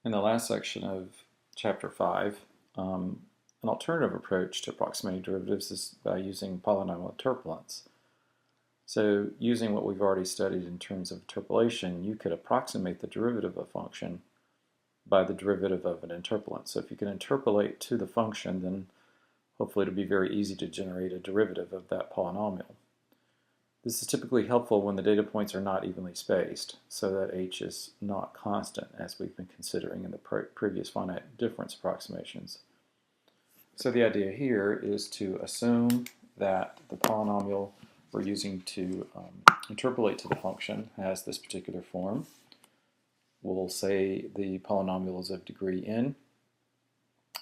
In the last section of Chapter 5, an alternative approach to approximating derivatives is by using polynomial turbulence. So using what we've already studied in terms of interpolation, you could approximate the derivative of a function by the derivative of an interpolant. So if you can interpolate to the function, then hopefully it'll be very easy to generate a derivative of that polynomial. This is typically helpful when the data points are not evenly spaced, so that h is not constant, as we've been considering in the previous finite difference approximations. So the idea here is to assume that the polynomial we're using to interpolate to the function has this particular form. We'll say the polynomial is of degree n,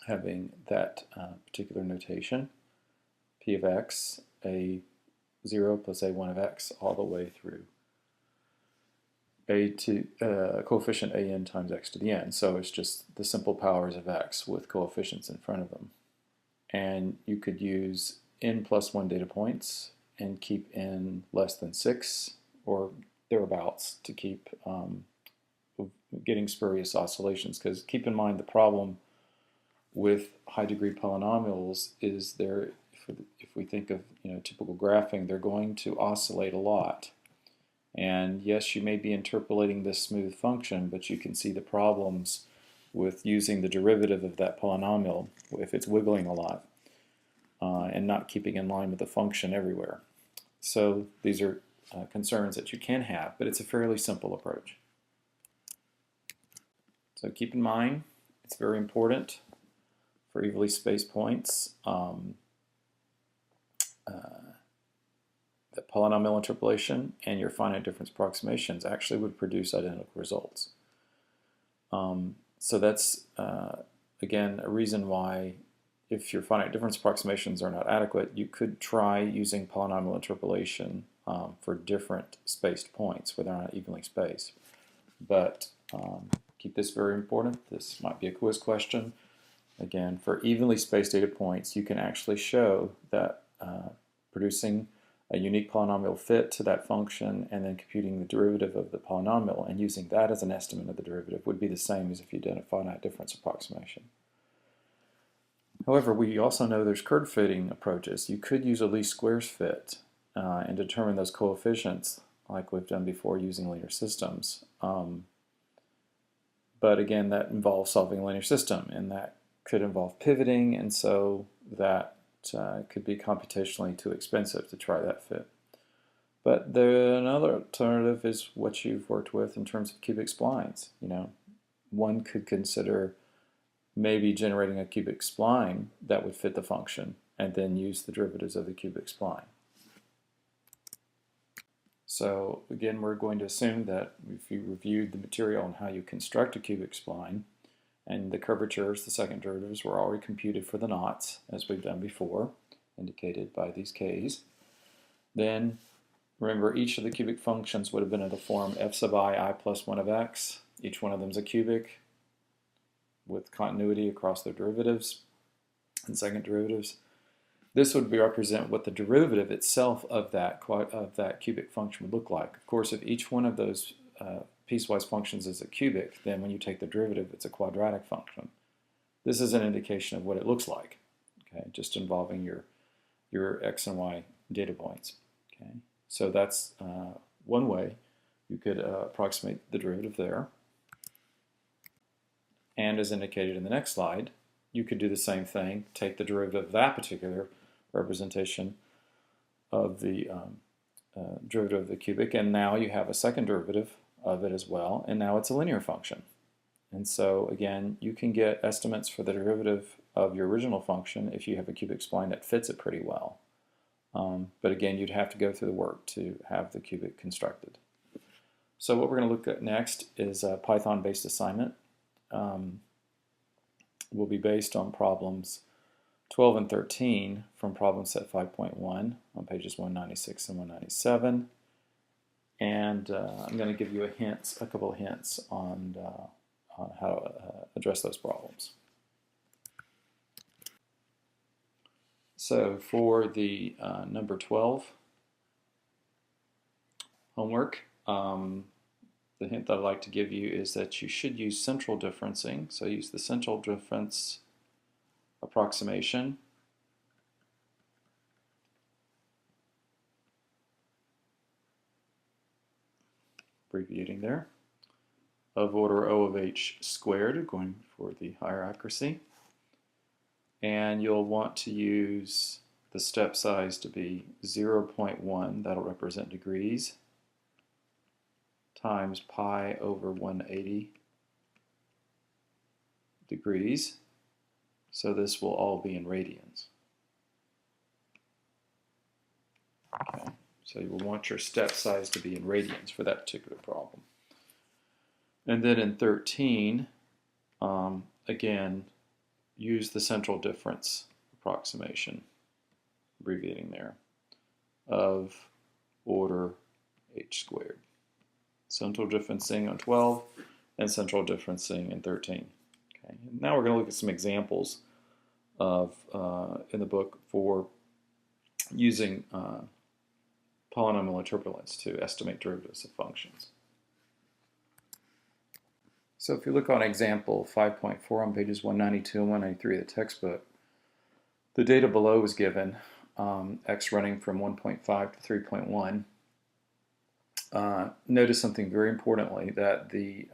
having that particular notation, p of x, a0 plus a1 of x, all the way through coefficient an times x to the n. So it's just the simple powers of x with coefficients in front of them. And you could use n plus 1 data points and keep n less than 6 or thereabouts to keep getting spurious oscillations, because keep in mind the problem with high degree polynomials is if we think of typical graphing, they're going to oscillate a lot. And yes, you may be interpolating this smooth function, but you can see the problems with using the derivative of that polynomial if it's wiggling a lot and not keeping in line with the function everywhere. So these are concerns that you can have, but it's a fairly simple approach. So keep in mind, it's very important for evenly spaced points that polynomial interpolation and your finite difference approximations actually would produce identical results. So that's, again, a reason why if your finite difference approximations are not adequate, you could try using polynomial interpolation for different spaced points where they're not evenly spaced. But keep this very important. This might be a quiz question. Again, for evenly spaced data points, you can actually show that producing a unique polynomial fit to that function and then computing the derivative of the polynomial and using that as an estimate of the derivative would be the same as if you did a finite difference approximation. However, we also know there's curve fitting approaches. You could use a least squares fit and determine those coefficients like we've done before using linear systems. But again, that involves solving a linear system, and that could involve pivoting, and so that could be computationally too expensive to try that fit. But another alternative is what you've worked with in terms of cubic splines. One could consider maybe generating a cubic spline that would fit the function and then use the derivatives of the cubic spline. So again, we're going to assume that if you reviewed the material on how you construct a cubic spline, and the curvatures, the second derivatives, were already computed for the knots, as we've done before, indicated by these k's. Then, remember, each of the cubic functions would have been in the form f sub I plus 1 of x. Each one of them is a cubic with continuity across their derivatives and second derivatives. This would represent what the derivative itself of that cubic function would look like. Of course, if each one of those piecewise functions is a cubic, then when you take the derivative, it's a quadratic function. This is an indication of what it looks like, okay, just involving your x and y data points. Okay, so that's one way you could approximate the derivative there. And as indicated in the next slide, you could do the same thing, take the derivative of that particular representation of the derivative of the cubic, and now you have a second derivative of it as well, and now it's a linear function. And so again, you can get estimates for the derivative of your original function if you have a cubic spline that fits it pretty well. But again, you'd have to go through the work to have the cubic constructed. So what we're going to look at next is a Python-based assignment. Will be based on problems 12 and 13 from problem set 5.1 on pages 196 and 197. And I'm going to give you a couple of hints on how to address those problems. So for the number 12 homework, the hint that I'd like to give you is that you should use central differencing. So use the central difference approximation. Abbreviating there. Of order O of h squared, going for the higher accuracy. And you'll want to use the step size to be 0.1, that'll represent degrees, times pi over 180 degrees. So this will all be in radians. Okay, so you will want your step size to be in radians for that particular problem. And then in 13, again, use the central difference approximation, abbreviating there, of order h squared. Central differencing on 12 and central differencing in 13. Okay. And now we're going to look at some examples of in the book for using polynomial turbulence to estimate derivatives of functions. So if you look on example 5.4 on pages 192 and 193 of the textbook, the data below is given, x running from 1.5 to 3.1. Notice something very importantly, that the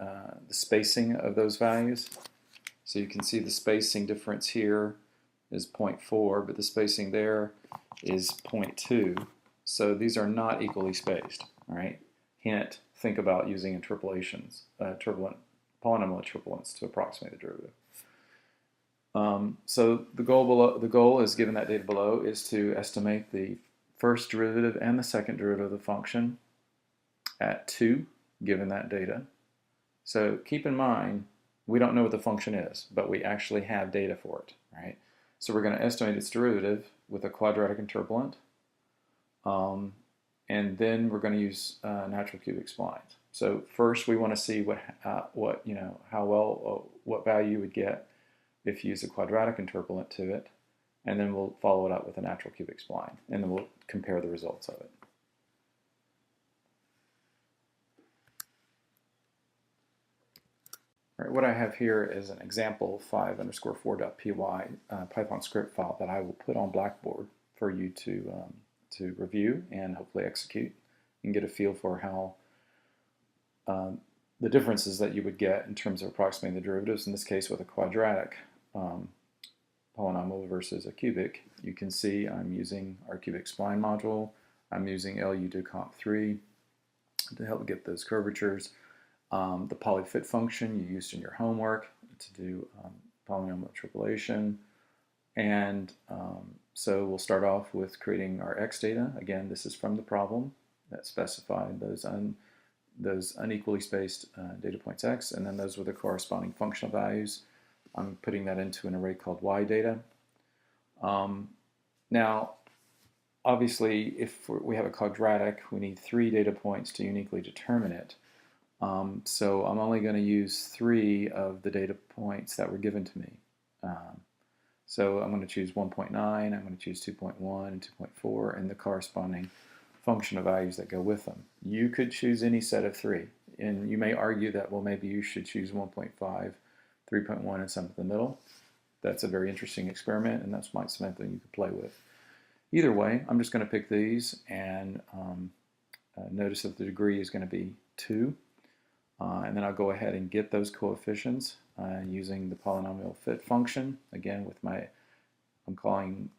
spacing of those values, so you can see the spacing difference here is 0.4, but the spacing there is 0.2. So these are not equally spaced, all right? Hint, think about using interpolations, polynomial turbulence to approximate the derivative. So the goal is, given that data below, is to estimate the first derivative and the second derivative of the function at 2, given that data. So keep in mind, we don't know what the function is, but we actually have data for it, right? So we're going to estimate its derivative with a quadratic interpolant, and then we're going to use natural cubic splines. So first, we want to see what value you would get if you use a quadratic interpolant to it, and then we'll follow it up with a natural cubic spline, and then we'll compare the results of it. All right, what I have here is an example 5_4.py Python script file that I will put on Blackboard for you to review and hopefully execute and get a feel for how the differences that you would get in terms of approximating the derivatives, in this case with a quadratic polynomial versus a cubic. You can see I'm using our cubic spline module. I'm using LU to comp3 to help get those curvatures. The polyfit function you used in your homework to do polynomial interpolation. And so we'll start off with creating our x data. Again, this is from the problem that specified those unequally spaced data points x, and then those were the corresponding functional values. I'm putting that into an array called y data. Now, obviously, if we have a quadratic, we need 3 data points to uniquely determine it. So I'm only going to use 3 of the data points that were given to me. So I'm going to choose 1.9, I'm going to choose 2.1 and 2.4, and the corresponding functional values that go with them. You could choose any set of 3, and you may argue that, well, maybe you should choose 1.5, 3.1, and some in the middle. That's a very interesting experiment, and that's something you could play with. Either way, I'm just going to pick these, and notice that the degree is going to be 2. And then I'll go ahead and get those coefficients using the polynomial fit function. Again, with I'm calling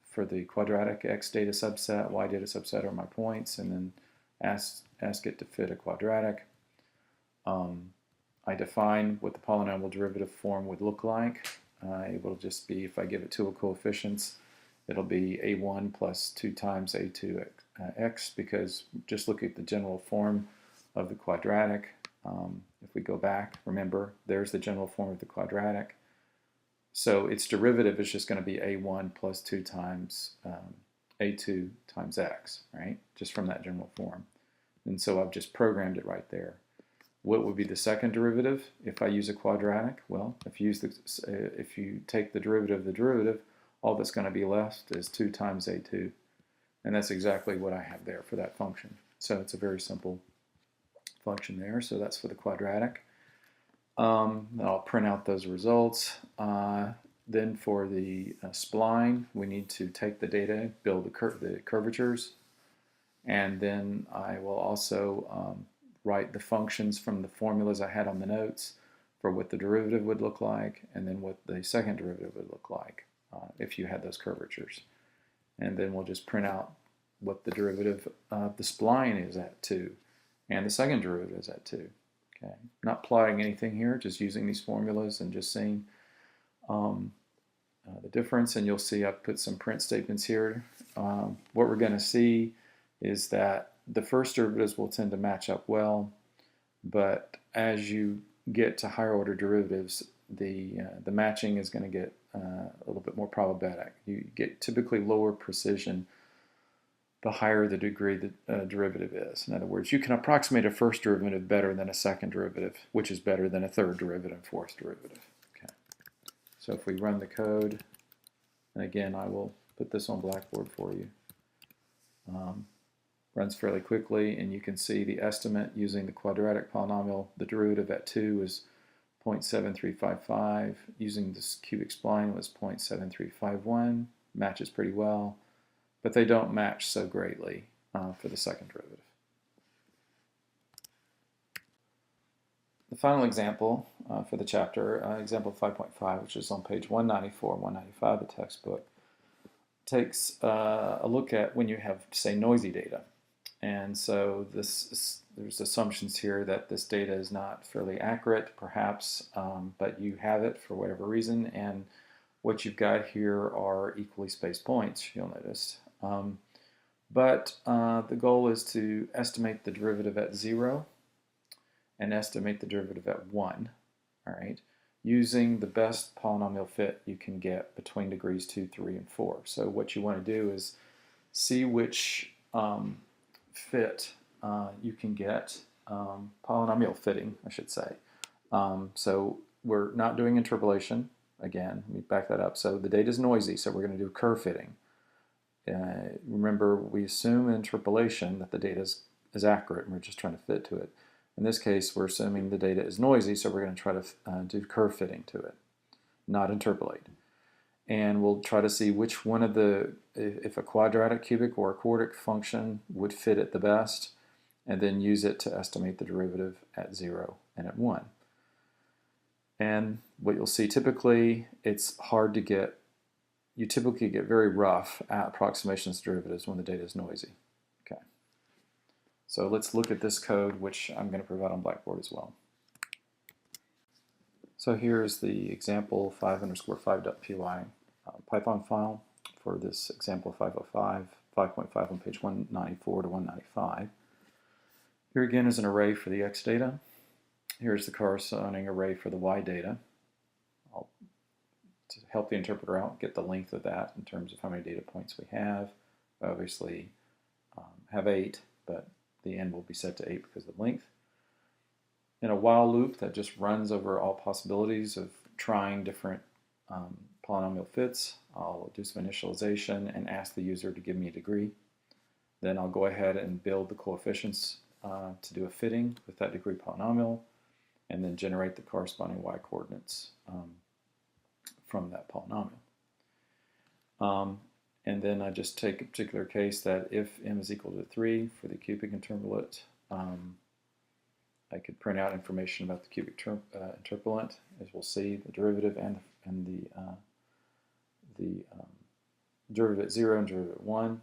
for the quadratic x data subset, y data subset are my points, and then ask it to fit a quadratic. I define what the polynomial derivative form would look like. It will just be, if I give it 2 coefficients, it'll be a1 plus 2 times a2 x, because just look at the general form of the quadratic. If we go back, remember, there's the general form of the quadratic. So its derivative is just going to be a1 plus 2 times a2 times x, right? Just from that general form. And so I've just programmed it right there. What would be the second derivative if I use a quadratic? Well, if you take the derivative of the derivative, all that's going to be left is 2 times a2. And that's exactly what I have there for that function. So it's a very simple function there, so that's for the quadratic. I'll print out those results. Then for the spline, we need to take the data, build the curvatures, and then I will also write the functions from the formulas I had on the notes for what the derivative would look like, and then what the second derivative would look like if you had those curvatures. And then we'll just print out what the derivative of the spline is at 2, and the second derivative is at 2. Okay, not plotting anything here, just using these formulas and just seeing the difference. And you'll see I've put some print statements here. What we're going to see is that the first derivatives will tend to match up well, but as you get to higher order derivatives, the matching is going to get a little bit more problematic. You get typically lower precision the higher the degree the derivative is. In other words, you can approximate a first derivative better than a second derivative, which is better than a third derivative and fourth derivative. Okay. So if we run the code, and again, I will put this on Blackboard for you. Runs fairly quickly, and you can see the estimate using the quadratic polynomial. The derivative at 2 is 0.7355. Using this cubic spline was 0.7351. Matches pretty well, but they don't match so greatly for the second derivative. The final example for the chapter, example 5.5, which is on page 194 and 195 of the textbook, takes a look at when you have, say, noisy data. And so there's assumptions here that this data is not fairly accurate, perhaps, but you have it for whatever reason, and what you've got here are equally spaced points, you'll notice. But the goal is to estimate the derivative at 0 and estimate the derivative at 1, all right, using the best polynomial fit you can get between degrees 2, 3, and 4. So what you want to do is see which fit you can get, polynomial fitting, I should say. So we're not doing interpolation. Again, let me back that up. So the data is noisy, so we're going to do curve fitting. Remember, we assume in interpolation that the data is accurate, and we're just trying to fit to it. In this case, we're assuming the data is noisy, so we're going to try to do curve fitting to it, not interpolate. And we'll try to see which one of the, if a quadratic, cubic, or a quartic function would fit it the best, and then use it to estimate the derivative at 0 and at 1. And what you'll see typically, it's hard to get, you typically get very rough approximations derivatives when the data is noisy. Okay. So let's look at this code, which I'm going to provide on Blackboard as well. So here's the example 5_5.py Python file for this example 505, 5.5 on page 194 to 195. Here again is an array for the x data. Here's the corresponding array for the y data. To help the interpreter out, get the length of that in terms of how many data points we have. We obviously have 8, but the end will be set to 8 because of the length. In a while loop that just runs over all possibilities of trying different polynomial fits, I'll do some initialization and ask the user to give me a degree. Then I'll go ahead and build the coefficients to do a fitting with that degree polynomial, and then generate the corresponding y coordinates from that polynomial. And then I just take a particular case that if m is equal to 3 for the cubic interpolate, I could print out information about the cubic interpolant, as we'll see, the derivative and the derivative at 0 and derivative at 1.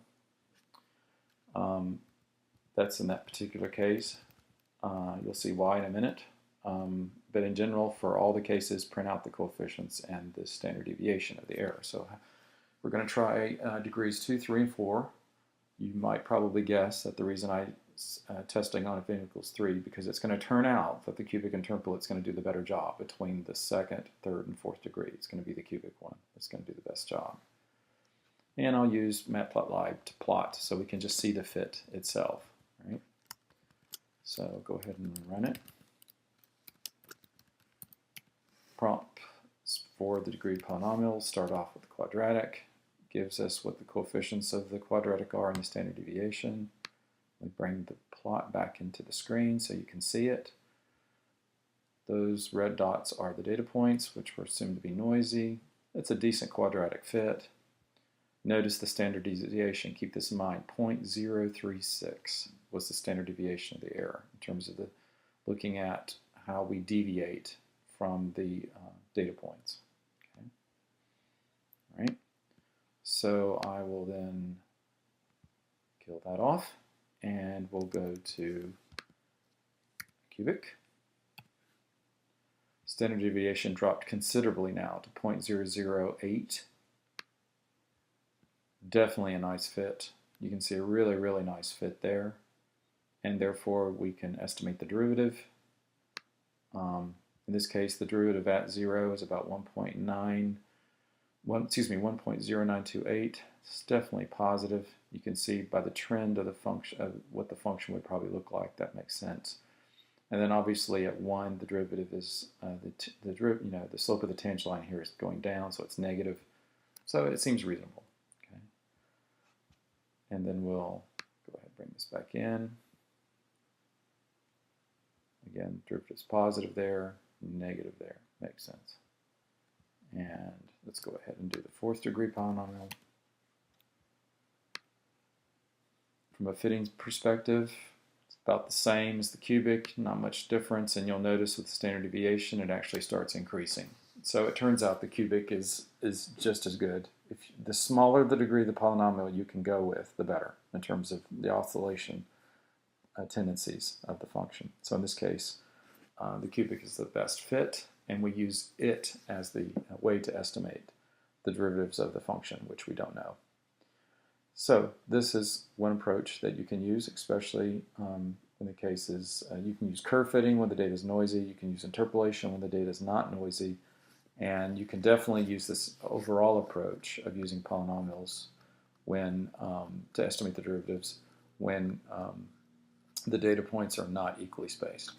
That's in that particular case. You'll see why in a minute. But in general, for all the cases, print out the coefficients and the standard deviation of the error. So we're going to try degrees 2, 3, and 4. You might probably guess that the reason I'm testing on if n equals 3, because it's going to turn out that the cubic interpolate is going to do the better job between the second, third, and fourth degree. It's going to be the cubic one that's going to do the best job. And I'll use matplotlib to plot so we can just see the fit itself. Right? So go ahead and run it. Prompt for the degree polynomial, start off with the quadratic, gives us what the coefficients of the quadratic are and the standard deviation. We bring the plot back into the screen so you can see it. Those red dots are the data points, which were assumed to be noisy. It's a decent quadratic fit. Notice the standard deviation. Keep this in mind. 0.036 was the standard deviation of the error in terms of looking at how we deviate from the data points. Okay. All right. So I will then kill that off, and we'll go to cubic. Standard deviation dropped considerably now to 0.008. Definitely a nice fit. You can see a really, really nice fit there, and therefore we can estimate the derivative. In this case, the derivative at 0 is about 1.0928. It's definitely positive. You can see by the trend of the function, of what the function would probably look like. That makes sense. And then obviously at 1, the derivative is the slope of the tangent line here is going down, so it's negative. So it seems reasonable. Okay. And then we'll go ahead and bring this back in. Again, derivative is positive there, negative there. Makes sense. And let's go ahead and do the 4th degree polynomial. From a fitting perspective, it's about the same as the cubic, not much difference, and you'll notice with the standard deviation it actually starts increasing. So it turns out the cubic is just as good. The smaller the degree of the polynomial you can go with, the better in terms of the oscillation tendencies of the function. So in this case, the cubic is the best fit, and we use it as the way to estimate the derivatives of the function, which we don't know. So this is one approach that you can use, especially in the cases you can use curve fitting when the data is noisy, you can use interpolation when the data is not noisy, and you can definitely use this overall approach of using polynomials when to estimate the derivatives when the data points are not equally spaced.